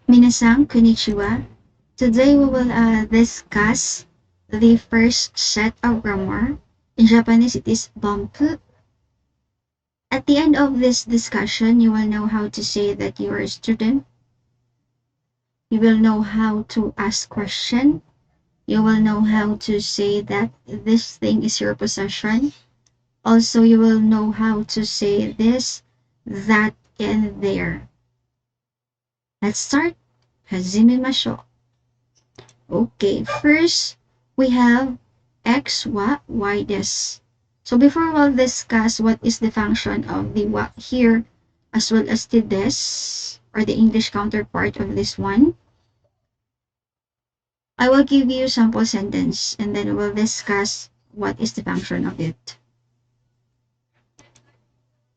Minasan, konnichiwa. Today we will discuss the first set of grammar. In Japanese, it is banku. At the end of this discussion, you will know how to say that you are a student. You will know how to ask question. You will know how to say that this thing is your possession. Also, you will know how to say this, that, and there. Let's start. Hazimimashou. Okay, first we have x wa y des. So before we'll discuss what is the function of the wa here as well as the des or the English counterpart of this one, I will give you sample sentence and then we'll discuss what is the function of it.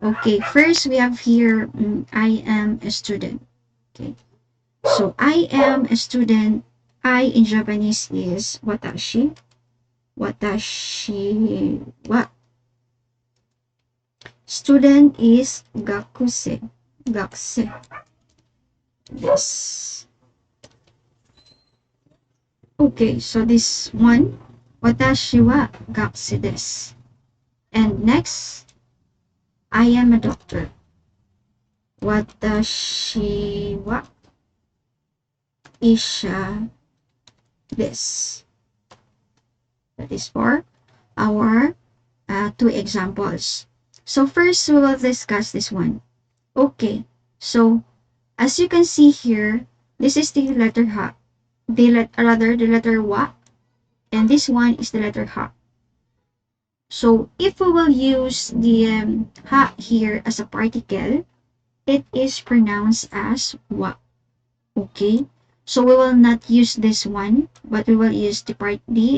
Okay, first we have here I am a student. Okay, so I am a student. I in Japanese is watashi. Watashi wa. Student is gakusei. Gakusei. Yes. Okay, so this one, watashi wa gakusei desu. And next, I am a doctor. Watashi wa isha desu. That is for our two examples. So first, we will discuss this one. Okay, so as you can see here, this is the letter ha. The letter wa, and this one is the letter ha. So if we will use the ha here as a particle, it is pronounced as wa. Okay, so we will not use this one, but we will use the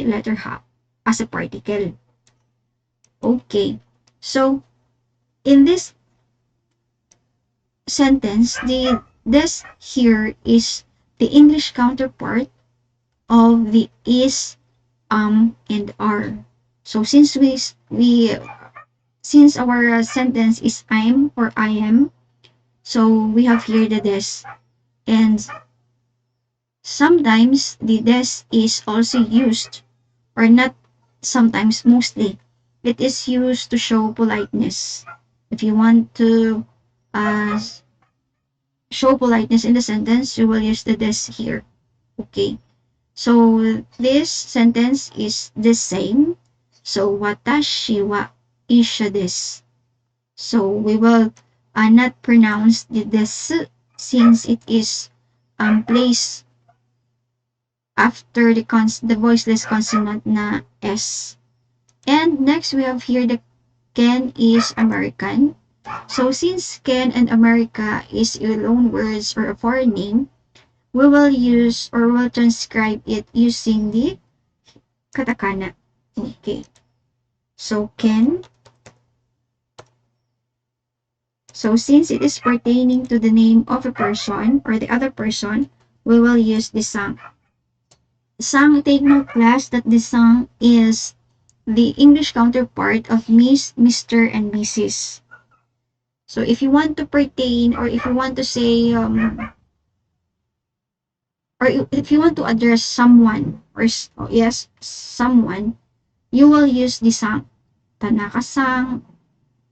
letter ha as a particle. Okay, so in this sentence, this here is the English counterpart of the is, and are. So since since our sentence is I'm or I am, so we have here the des, and sometimes the des is also used, or not sometimes, mostly it is used to show politeness. If you want to show politeness in the sentence, you will use the des here. Okay, so this sentence is the same. So watashi wa isha desu. So we will not pronounce the desu since it is placed after the voiceless consonant na s. And next we have here the Ken is American. So since Ken and America is a loan words or a foreign name, we will use or will transcribe it using the katakana. Okay. So Ken. So since it is pertaining to the name of a person or the other person, we will use the sang. Sang, take note class that the sang is the English counterpart of Miss, Mr., and Mrs. So if you want to pertain or if you want to say or if you want to address someone or yes, someone, you will use the sang. Tanaka-sang,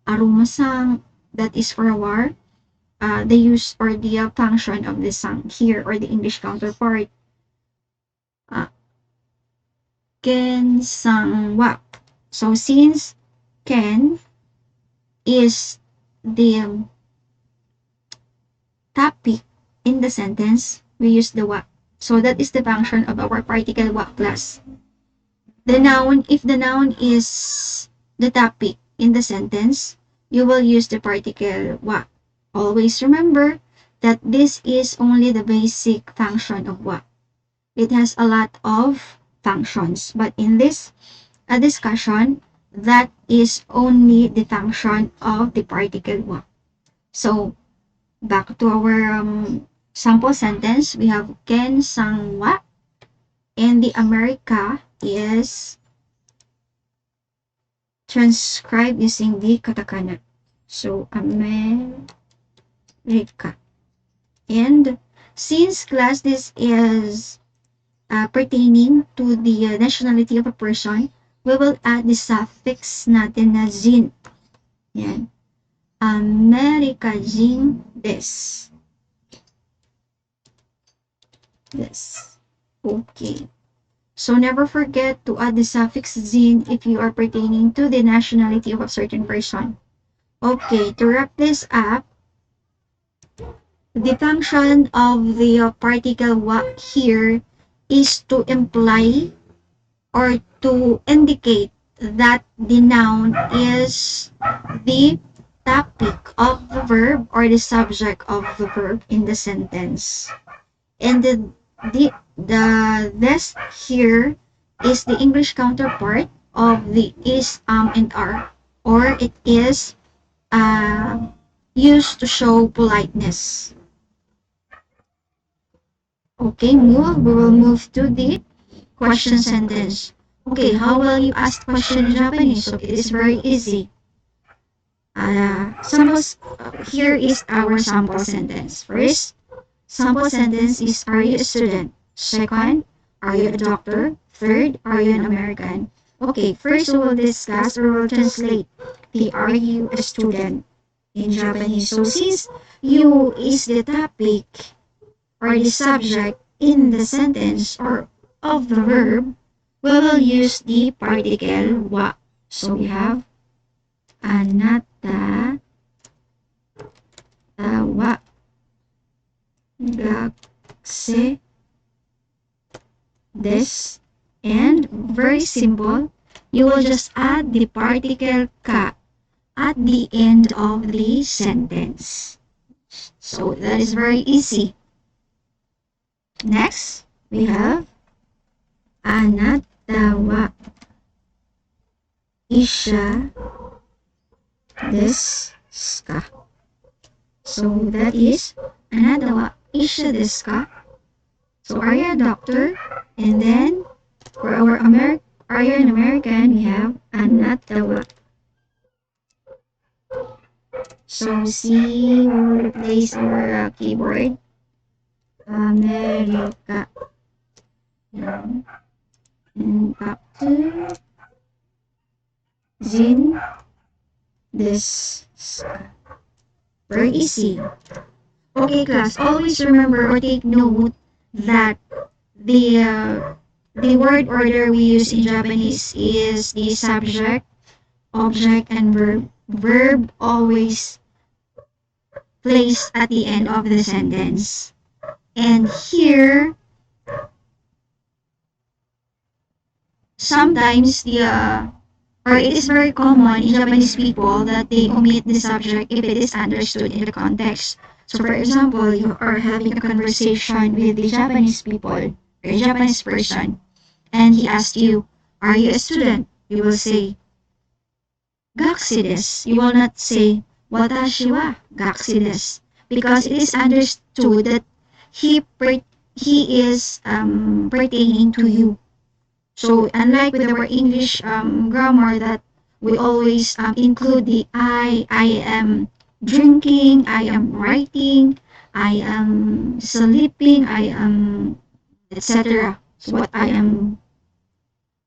Aruma-sang, that is for our the use or the function of the sang here or the English counterpart. Ken sang wa. So since Ken is the topic in the sentence, we use the wa. So that is the function of our particle wa class. The noun, if the noun is the topic in the sentence, you will use the particle wa. Always remember that this is only the basic function of wa. It has a lot of functions, but in this discussion, that is only the function of the particle wa. So back to our sample sentence, we have Ken sang wa, and the America is transcribed using the katakana. So America. And Since class this is pertaining to the nationality of a person, we will add the suffix natin na zin. Yan. Amerikazin des. This. Okay. So never forget to add the suffix zin if you are pertaining to the nationality of a certain person. Okay, to wrap this up, the function of the particle wa here is to imply or to indicate that the noun is the topic of the verb or the subject of the verb in the sentence. And this here is the English counterpart of the is, and are, or it is used to show politeness. Okay, we will move to the question sentence. Okay, how will you ask question in Japanese? So it is very easy. Here is our sample sentence. First, sample sentence is, are you a student? Second, are you a doctor? Third, are you an American? Okay, first we will discuss or we'll translate the are you a student in Japanese. So since you is the topic or the subject in the sentence or of the verb, we will use the particle wa. So we have anata wa gakse des, and very simple, you will just add the particle ka at the end of the sentence. So that is very easy. Next, we have anata wa isha desu ka. So that is anata wa isha desu ka. So are you a doctor? And then for our are you an American? We have anata wa. So see, we'll replace our keyboard. America. And back to Zin this. Very easy. Okay, class. Always remember or take note that the word order we use in Japanese is the subject, object, and verb. Verb always placed at the end of the sentence. And here, sometimes or it is very common in Japanese people that they omit the subject if it is understood in the context. So for example, you are having a conversation with the Japanese people, or a Japanese person, and he asked you, are you a student? You will say, gakushi desu. You will not say, watashi wa gakushi desu. Because it is understood that he is pertaining to you. So unlike with our English grammar that we always include the I am drinking, I am writing, I am sleeping, I am etc. So what I am.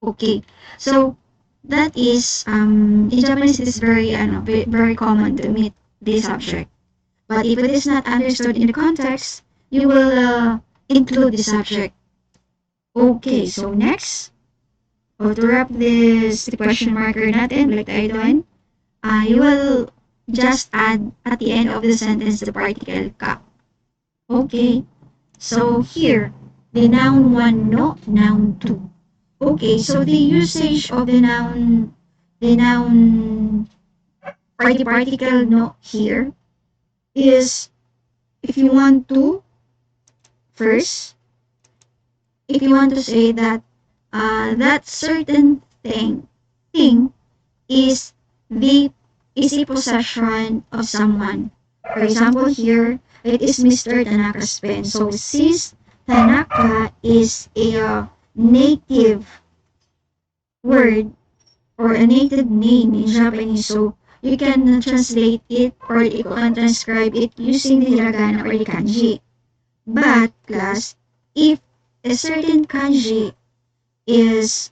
Okay. So that is in Japanese it is very common to omit this subject. But if it is not understood in the context, you will include the subject. Okay, so next, to wrap this the question marker natin, like tayo doon, you will just add at the end of the sentence the particle ka. Okay, so here, the noun 1 no, noun 2. Okay, so the usage of the noun or the particle no here is if you want to first, if you want to say that that certain thing is a possession of someone. For example, here it is Mr. Tanaka's pen. So since Tanaka is a native word or a native name in Japanese, so you can translate it or you can transcribe it using the hiragana or the kanji. But, class, if a certain kanji is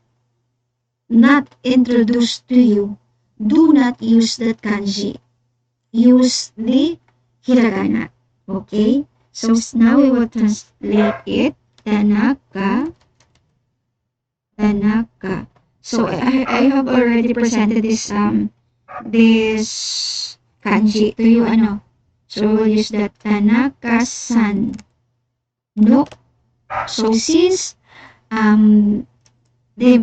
not introduced to you, do not use that kanji. Use the hiragana. Okay? So now we will translate it. Tanaka. Tanaka. So I have already presented this kanji to you, ano? So we'll use that Tanaka-san. No. So since the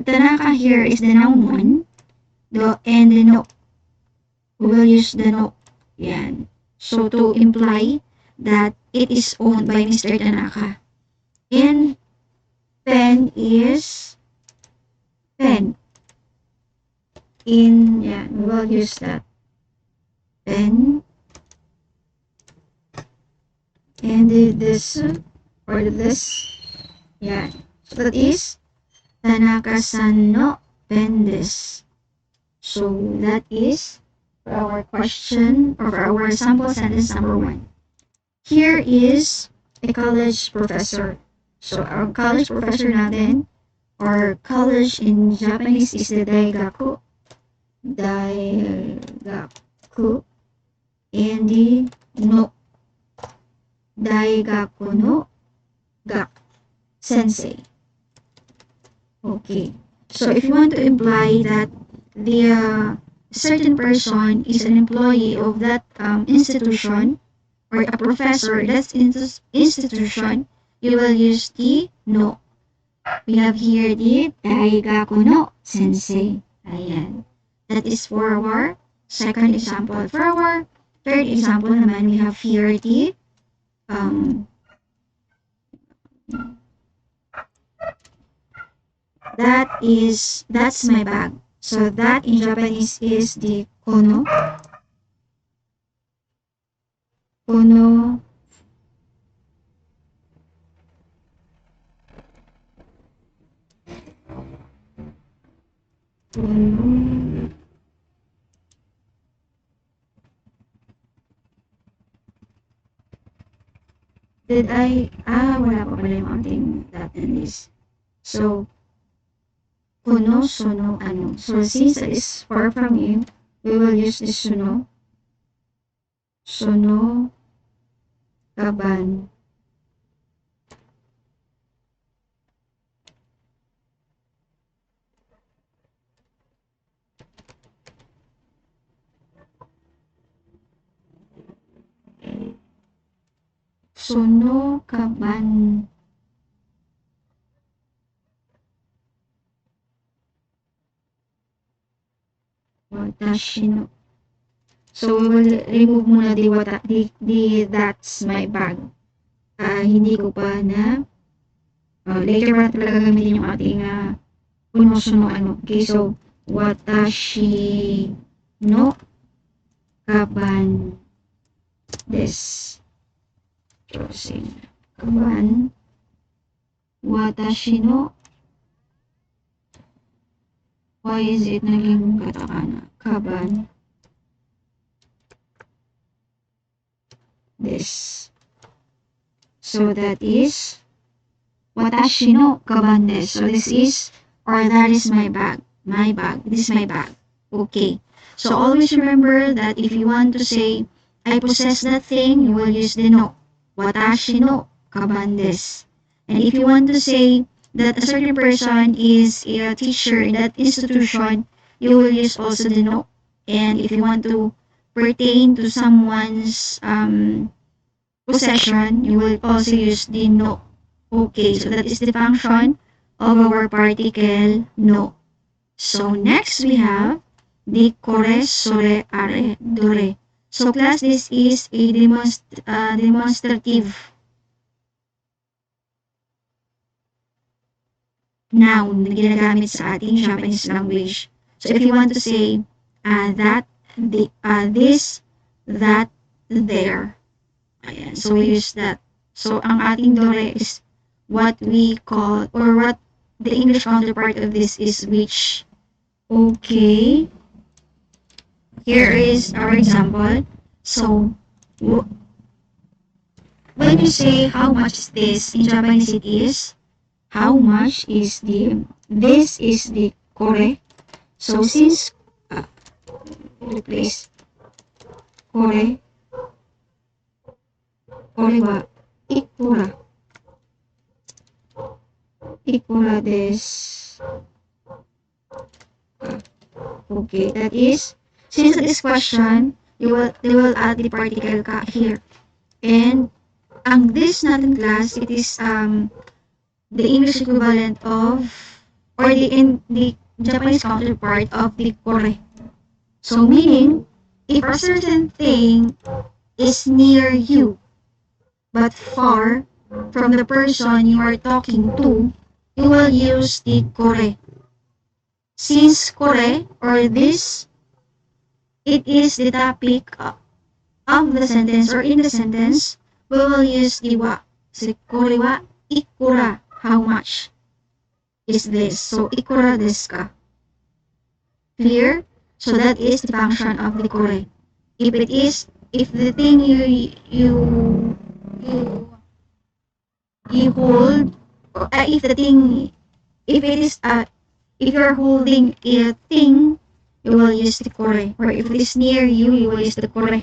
Tanaka here is the noun one, and the no, we will use the no. Yan. So to imply that it is owned by Mr. Tanaka. And pen is pen. Yan, we will use that. Pen. And this, or this. Yan. So that is Tanaka-san no pen desu. So that is for our question, or for our sample sentence number 1. Here is a college professor. So our college professor natin, or college in Japanese is the daigaku. Daigaku. And the no. Daigaku no ga. Sensei. Okay. So if you want to imply that the certain person is an employee of that institution, or a professor that's in this institution, you will use the no. We have here the daigaku no sensei. Ayan. That is for our second example. For our third example naman, we have here the that's my bag. So that in Japanese is the kono. Kono. Kono. Did I, wala pa pala yung ating that and this. So, kuno, sono, ano. So, since it is far from you, we will use this sono. Sono, kaban. Sono, kaban. Watashi no. So, we will remove muna the that's my bag. Hindi ko pa na, later pa talaga gamitin yung ating kuno, sono, ano. Okay, so, watashi no kaban desu. Closing. Kaban. Watashi no. Why is it naging katakana? Kaban. This. So that is watashi no kaban desu. So this is, or that is my bag. My bag. This is my bag. Okay. So always remember that if you want to say, I possess that thing, you will use the no. Watashi no kaban desu. And if you want to say that a certain person is a teacher in that institution, you will use also the no. And if you want to pertain to someone's possession, you will also use the no. Okay, so that is the function of our particle no. So next we have the kore, sore, are, dore. So class, this is a demonstrative noun na ginagamit sa ating Japanese language. So if you want to say that, this, that, there. Ayan. So we use that. So ang ating dore is what we call, or what the English counterpart of this is which. Okay. Here is our example. So when you say how much is this, in Japanese it is how much is this is the kore. So since replace kore wa ikura. Ikura desu. Okay, that is, since this question, they will add the particle ka here. And ang this natin class, it is the English equivalent of, or the Japanese counterpart of the kore. So meaning, if a certain thing is near you, but far from the person you are talking to, you will use the kore. Since kore, or this, it is the topic of the sentence, or in the sentence, we will use the wa. So, kore wa ikura. How much is this? So, ikura desu ka? Clear? So, that is the function of the kore. If the thing you hold, if you're holding a thing, you will use the kore. Or if it is near you, you will use the kore.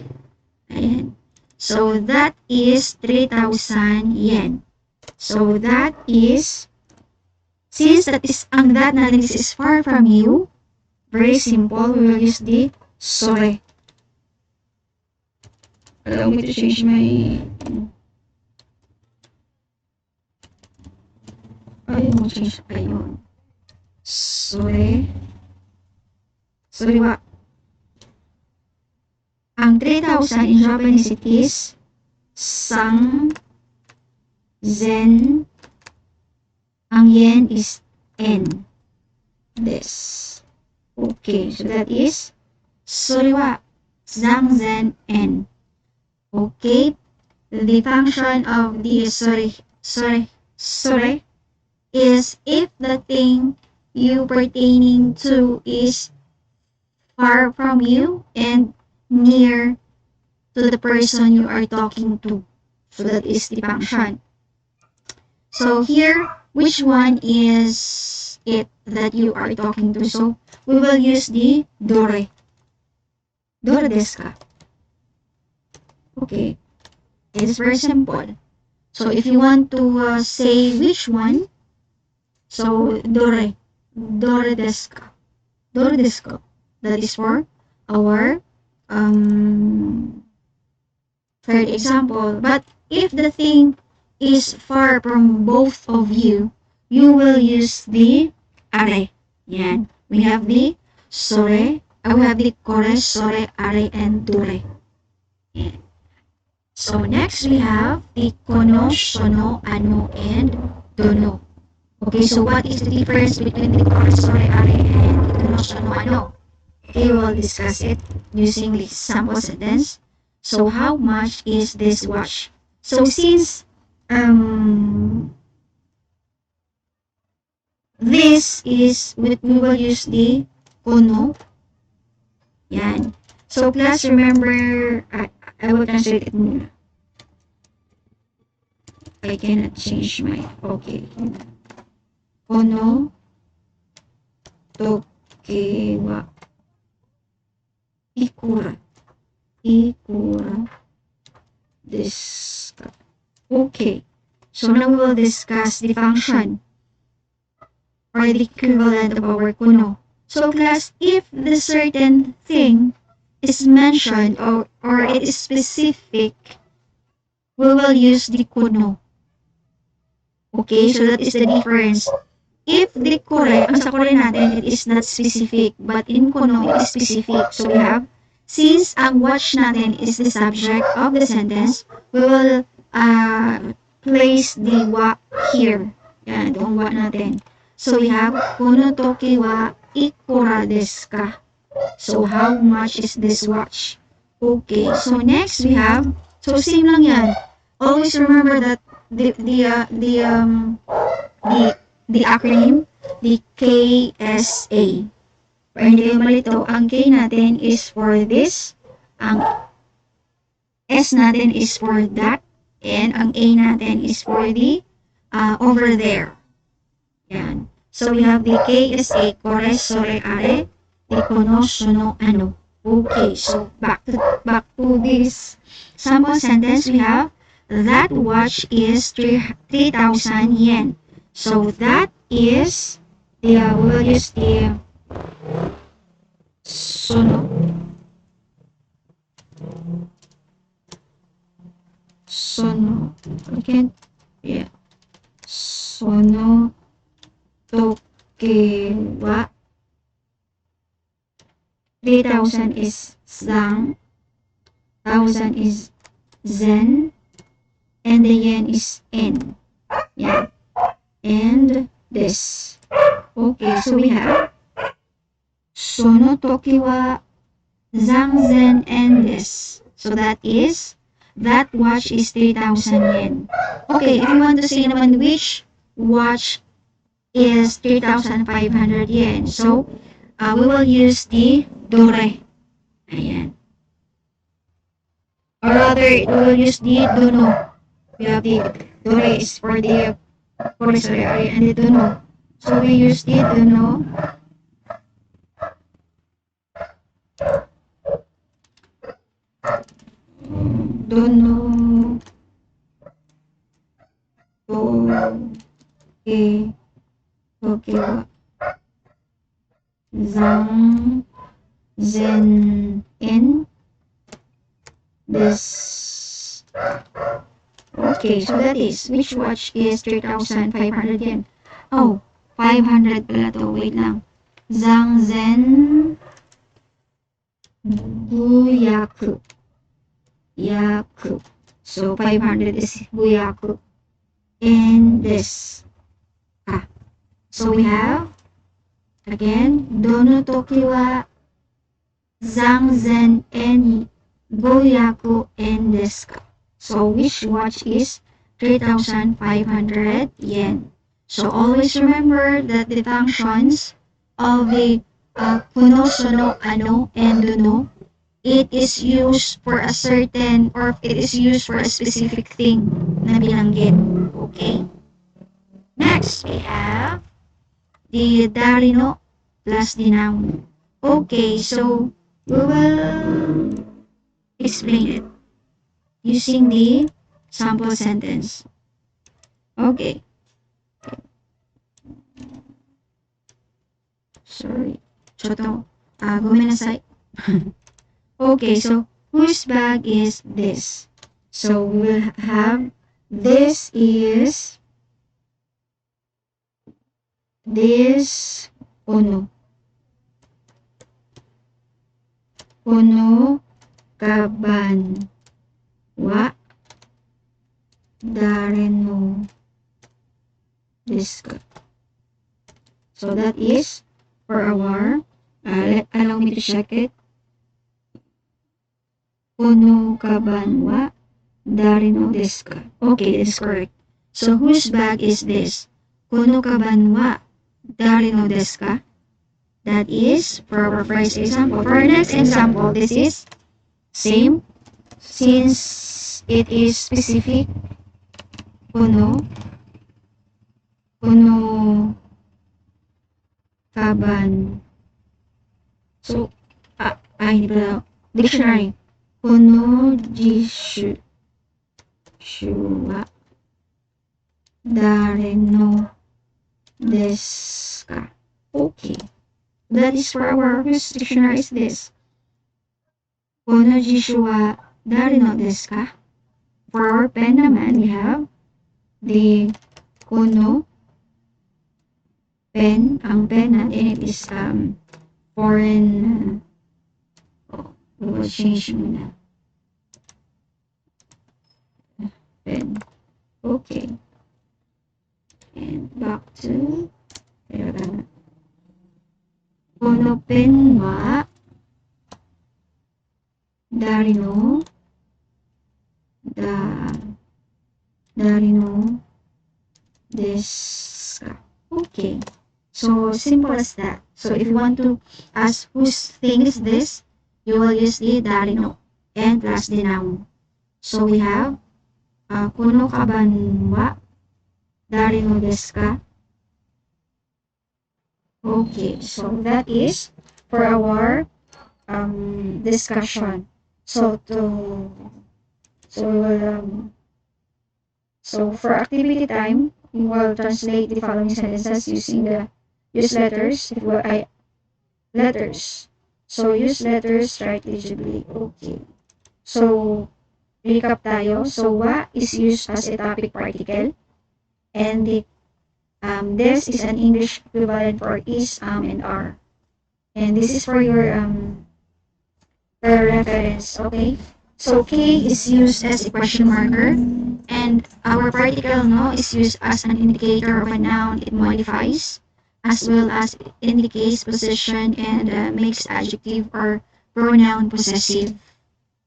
Ayan. So, that is 3,000 yen. So, that is, since that natin is far from you, very simple, we will use the sore. Allow me to change my... Ayun, change. Ayun. Sore wa. Ang 3,000 in Japanese it is sang zen. Ang yen is n. This. Okay, so that is sore wa sang zen n. Okay, the function of the sore is if the thing you pertaining to is far from you and near to the person you are talking to. So that is the function. So here, which one is it that you are talking to? So we will use the dore. Dore desu ka? Okay, it is very simple. So if you want to say which one, so dore desu ka? Dore desu ka? That is for our third example. But if the thing is far from both of you, you will use the are. Yan. We have the sore, we have the kore, sore, are, and dore. Yan. So next we have the kono, sono, ano, and dono. Okay, so what is the difference between the kore, sore, are, and the kono, sono, ano? Okay, we will discuss it using the sample sentence. So how much is this watch? So since this is, we will use the kono. Yan. So class, remember, I will translate it muna. I cannot change my, okay. Kono toke wa ikura desu ka? Okay. So now we will discuss the function or the equivalent of our kuno. So class, if the certain thing is mentioned or it is specific, we will use the kuno. Okay, so that is the difference. If the kore, ang sa kore natin, it is not specific, but in kuno, it is specific. So we have, since ang watch natin is the subject of the sentence, we will place the wa here. Yan, itong wa natin. So we have, kono toki wa ikura desu ka? So how much is this watch? Okay, so next we have, so same lang yan. Always remember that the acronym, the KSA. Para hindi kayo malito, ang K natin is for this, ang S natin is for that, And ang A natin is for the over there. Yan. So we have the K is a kore, sore, are, the kono, sono, ano. Okay, so back to this sample sentence, we have that watch is 3,000 yen. So that is the we will use the sono. Sono. Okay. Yeah. Sono toke wa 3,000 is zang, 1,000 is zen, and the yen is en. Yeah. And this. Okay, so we have sono toki wa zang, zen, and this. So that is that watch is 3,000 yen. Okay, if you want to say naman which watch is 3,500 yen. So, we will use the dore. Ayan. Or rather, we will use the dono. We have the dore is for the sorry, and the dono. So, we use the dono. Dono. Okay. Okay. Zang. Zen. In. This. Okay, so that is, which watch is 3,500 yen? Oh, 500 pala to. Wait lang. Zang Zen Buyaku. Yaku. So, 500 is Buyaku. And this. So, we have, again, Dono Toki wa Zang Zen en Buyaku en desu ka? So, which watch is 3,500 yen? So, always remember that the functions of the kuno, sono, ano, and dono, it is used for a certain, or it is used for a specific thing na binanggit. Okay? Next, we have the darino plus the noun. Okay, so we will explain it using the sample sentence. Okay. Sorry. Choto. Gomenasai. Okay, so whose bag is this? So we will have this is this ono. Ono kaban wa dare no desu ka? So that is for our, allow me to check it. Kono kaban wa dare no desu ka? Okay, this is correct. So whose bag is this? Kono kaban wa dare no desu ka? That is for our first example. For our next example, this is same. Since it is specific, kono kaban. So, hindi pala. Dictionary. Kono jishu wa dare no desu ka? Okay. That is for our whose dictionary is this? Kono jishu wa dare no desu ka? For our pen naman, we have the kono pen. Ang pen natin, it is foreign. We will change muna. Pen. Okay. And back to kono pen wa dare no desu ka? Okay. So, simple as that. So, if you want to ask whose thing is this, you will use the dare no and plus the noun. So, we have Kuno ka banwa? Dari no desu ka? Okay, so that is for our discussion. So we will so for activity time, we will translate the following sentences using the use letters. If we, letters. So use letters, write legibly. Okay. So recap tayo. So wa is used as a topic particle, and this is an English equivalent for is, and are. And this is for your reference, okay? So K is used as a question marker, and our particle no is used as an indicator of a noun. It modifies, as well as it indicates position and makes adjective or pronoun possessive.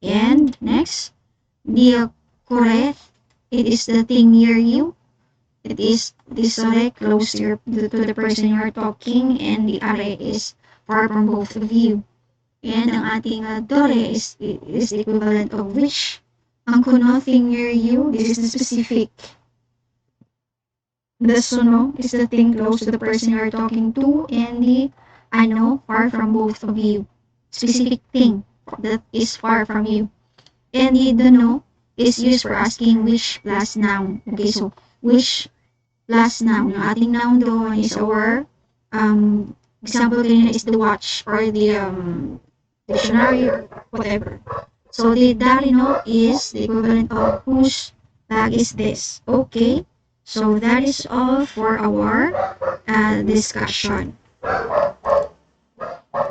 And next, the kore, it is the thing near you. It is the sore, close to the person you're talking, and the are is far from both of you. And ang ating dore is the equivalent of which. Ang kuno, thing near you, this is the specific. The sono is the thing close to the person you're talking to, and the ano, far from both of you. Specific thing that is far from you. And the no is used for asking which plus noun. Okay, so which plus noun. Ang ating noun doon is our example kanina is the watch or the dictionary or whatever. So the darino is the equivalent of whose bag is this. Okay, so that is all for our discussion.